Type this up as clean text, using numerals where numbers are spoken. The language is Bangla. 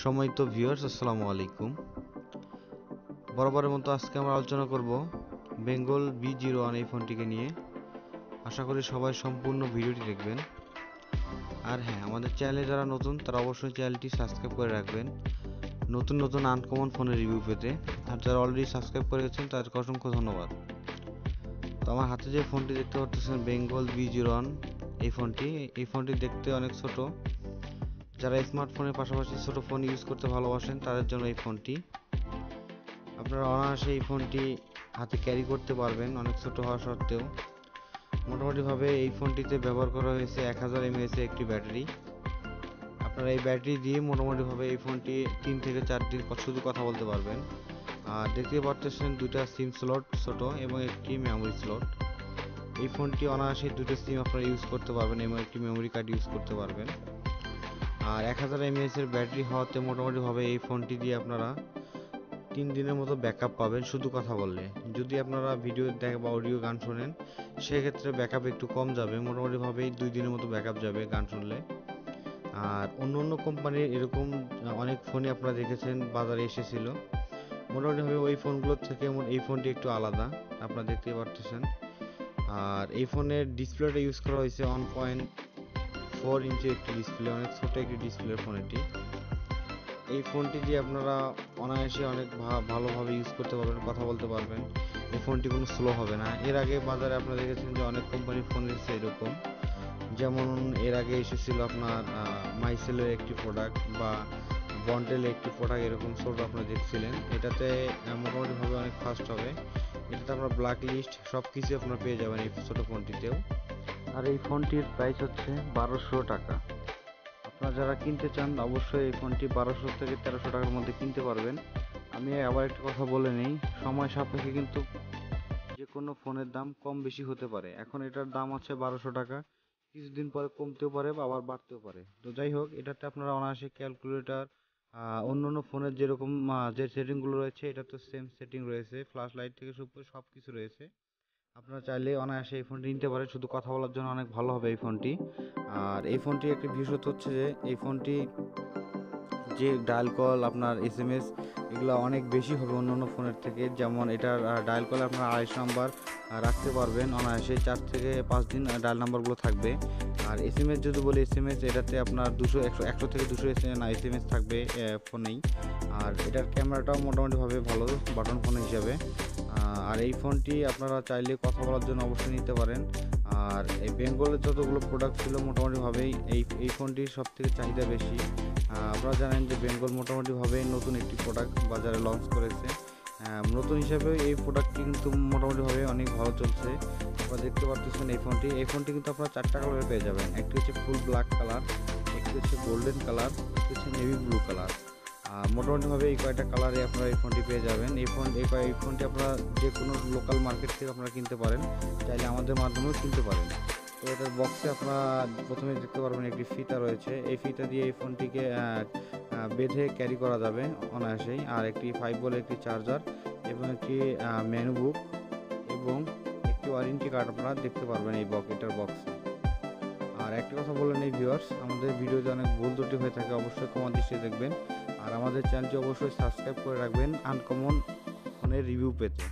সম্মানিত ভিউয়ার্স, আসসালামু আলাইকুম। বরাবরের মতো আজকে আমরা আলোচনা করব বেঙ্গল B01 এই ফোনটিকে নিয়ে। আশা করি সবাই সম্পূর্ণ ভিডিওটি দেখবেন। আর হ্যাঁ, আমাদের চ্যানেলে যারা নতুন তারা অবশ্যই চ্যানেলটি সাবস্ক্রাইব করে রাখবেন নতুন নতুন আনকমন ফোনের রিভিউ পেতে। আর যারা অলরেডি সাবস্ক্রাইব করে গেছেন তাদেরকে অসংখ্য ধন্যবাদ। তো আমার হাতে যে ফোনটি দেখতে পাচ্ছেন বেঙ্গল B01 এই ফোনটি দেখতে অনেক ছোট। যারা স্মার্টফোনের পাশাপাশি ছোট ফোন ইউজ করতে ভালোবাসেন তাদের জন্য এই ফোনটি। আপনারা অনায়াসে এই ফোনটি হাতে ক্যারি করতে পারবেন অনেক ছোট হওয়া সত্ত্বেও। মোটামুটিভাবে এই ফোনটিতে ব্যবহার করা হয়েছে 1000 mAh এর একটি ব্যাটারি। আপনারা এই ব্যাটারি দিয়ে মোটামুটিভাবে এই ফোনটি 3 থেকে 4 দিন শুধু কথা বলতে পারবেন। আর দেখতে পাচ্ছেন দুইটা সিম স্লট ছোট এবং একটি মেমোরি স্লট। এই ফোনটি অনায়াসে দুটো সিম আপনারা ইউজ করতে পারবেন এবং একটি মেমোরি কার্ড ইউজ করতে পারবেন। আর 1000 mAh এর ব্যাটারি হওয়াতে মোটামুটিভাবে এই ফোনটি দিয়ে আপনারা 3 দিনের মতো ব্যাকআপ পাবেন শুধু কথা বললে। যদি আপনারা ভিডিও দেখেন বা অডিও গান শোনেন সেক্ষেত্রে ব্যাকআপ একটু কম যাবে, মোটামুটিভাবেই 2 দিনের মতো ব্যাকআপ যাবে গান শুনলে। আর অন্য কোম্পানির এরকম অনেক ফোনই আপনারা দেখেছেন বাজারে এসেছিল, মোটামুটিভাবে ওই ফোনগুলোর থেকে এই ফোনটি একটু আলাদা, আপনারা দেখতে পাচ্ছেন। আর এই ফোনের ডিসপ্লেটা ইউজ করা হয়েছে 1.4 ইঞ্চি একটি ডিসপ্লে, অনেক ছোট একটি ডিসপ্লে ফোন এটি। এই ফোনটি দিয়ে আপনারা অনায়াসে অনেক ভালোভাবে ইউজ করতে পারবেন, কথা বলতে পারবেন। এই ফোনটি কোনো স্লো হবে না। এর আগে বাজারে আপনারা দেখেছেন যে অনেক কোম্পানির ফোন এসেছে এরকম, যেমন এর আগে এসেছিল আপনার মাইসেলের একটি প্রোডাক্ট বা বন্টেলের একটি প্রোডাক্ট, এরকম ছোট আপনারা দেখছিলেন। এটাতে মোটামুটিভাবে অনেক ফাস্ট হবে। এটাতে আপনার ব্ল্যাক লিস্ট সব কিছু আপনারা পেয়ে যাবেন এই ছোটো ফোনটিতেও। আর এই ফোনটির প্রাইস হচ্ছে 1200 টাকা। আপনারা যারা কিনতে চান অবশ্যই এই ফোনটি 1200 থেকে 1300 টাকার মধ্যে কিনতে পারবেন। আমি আবার একটা কথা বলে নিই, সময় সাপেক্ষে কিন্তু যে কোনো ফোনের দাম কম বেশি হতে পারে। এখন এটার দাম হচ্ছে 1200 টাকা, কিছুদিন পরে কমতেও পারে বা আবার বাড়তেও পারে। তো যাই হোক, এটাতে আপনারা অনায়াসে ক্যালকুলেটর, অন্য ফোনের যেরকম যে সেটিংগুলো রয়েছে এটা তো সেম সেটিং রয়েছে, ফ্ল্যাশ লাইট থেকে শুরু করে সব কিছু রয়েছে। আপনারা চাইলে অনায়াসে এই ফোনটি নিতে পারেন, শুধু কথা বলার জন্য অনেক ভালো হবে এই ফোনটি। আর এই ফোনটির একটি বিশেষত্ব হচ্ছে যে এই ফোনটি যে ডায়াল কল আপনার SMS এগুলো অনেক বেশি হবে অন্য ফোনের থেকে। যেমন এটার ডায়াল কলে আপনার 250 নাম্বার রাখতে পারবেন অনায়াসে, 4 থেকে 5 দিন ডায়াল নাম্বারগুলো থাকবে। আর SMS যদি বলি, SMS এটাতে আপনার 100 থেকে 200 SMS থাকবে ফোনেই। আর এটার ক্যামেরাটাও মোটামুটিভাবে ভালো বাটন ফোন হিসাবে। আর এই ফোনটি আপনারা চাইলে কথা বলার জন্য অবশ্যই নিতে পারেন। আর এই বেঙ্গলের যতগুলো প্রোডাক্ট ছিল মোটামুটিভাবেই এই ফোনটির সব থেকে চাহিদা বেশি। আপনারা জানেন যে বেঙ্গল মোটামুটিভাবে নতুন একটি প্রোডাক্ট বাজারে লঞ্চ করেছে। নতুন হিসাবে এই প্রোডাক্টটি কিন্তু মোটামুটিভাবে অনেক ভালো চলছে। আপনারা দেখতে পাচ্ছেন এই ফোনটি কিন্তু আপনারা 4টা কালারে পেয়ে যাবেন। একটি হচ্ছে ফুল ব্ল্যাক কালার, একটি হচ্ছে গোল্ডেন কালার, একটি হচ্ছে নেভি ব্লু কালার। মোটামুটিভাবে এই কয়টা কালারে আপনারা এই ফোনটি পেয়ে যাবেন। এই ফোনটি আপনারা যে কোনো লোকাল মার্কেট থেকে আপনারা কিনতে পারেন, চাইলে আমাদের মাধ্যমেও কিনতে পারেন। তো এটার বক্সে আপনারা প্রথমে দেখতে পারবেন একটি ফিতা রয়েছে, এই ফিতা দিয়ে এই ফোনটিকে বেঁধে ক্যারি করা যাবে অনায়াসেই। আর একটি 5 ভোল্ট একটি চার্জার এবং একটি মেনু বুক এবং একটি ওয়ারেন্টি কার্ড আপনারা দেখতে পারবেন এটার বক্সে। আর একটা কথা বলে নেই ভিউয়ার্স, আমাদের ভিডিওতে অনেক ভুল ত্রুটি হয়ে থাকে, অবশ্যই ক্ষমা দৃষ্টিতে দেখবেন। আর আমাদের চ্যানেলটি অবশ্যই সাবস্ক্রাইব করে রাখবেন আনকমন ফোনের রিভিউ পেতে।